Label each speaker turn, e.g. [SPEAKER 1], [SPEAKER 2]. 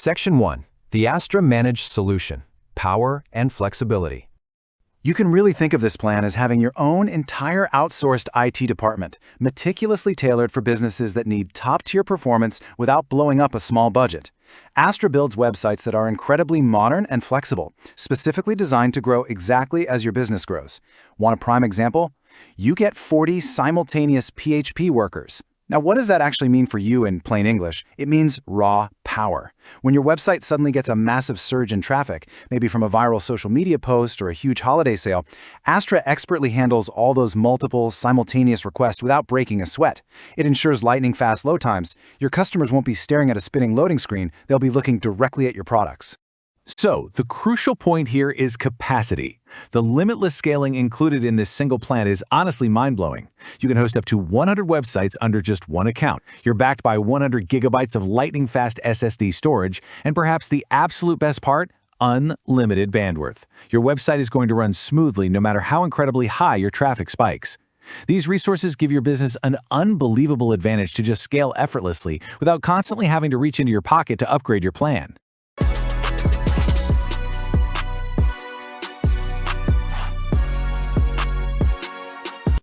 [SPEAKER 1] Section 1. The Astra Managed Solution: Power and Flexibility.
[SPEAKER 2] You can really think of this plan as having your own entire outsourced IT department, meticulously tailored for businesses that need top-tier performance without blowing up a small budget. Astra builds websites that are incredibly modern and flexible, specifically designed to grow exactly as your business grows. Want a prime example? You get 40 simultaneous PHP workers. Now, what does that actually mean for you in plain English? It means raw power. When your website suddenly gets a massive surge in traffic, maybe from a viral social media post or a huge holiday sale, Astra expertly handles all those multiple, simultaneous requests without breaking a sweat. It ensures lightning-fast load times. Your customers won't be staring at a spinning loading screen. They'll be looking directly at your products.
[SPEAKER 1] So, the crucial point here is capacity. The limitless scaling included in this single plan is honestly mind-blowing. You can host up to 100 websites under just one account. You're backed by 100 gigabytes of lightning-fast SSD storage, and perhaps the absolute best part, unlimited bandwidth. Your website is going to run smoothly no matter how incredibly high your traffic spikes. These resources give your business an unbelievable advantage to just scale effortlessly without constantly having to reach into your pocket to upgrade your plan.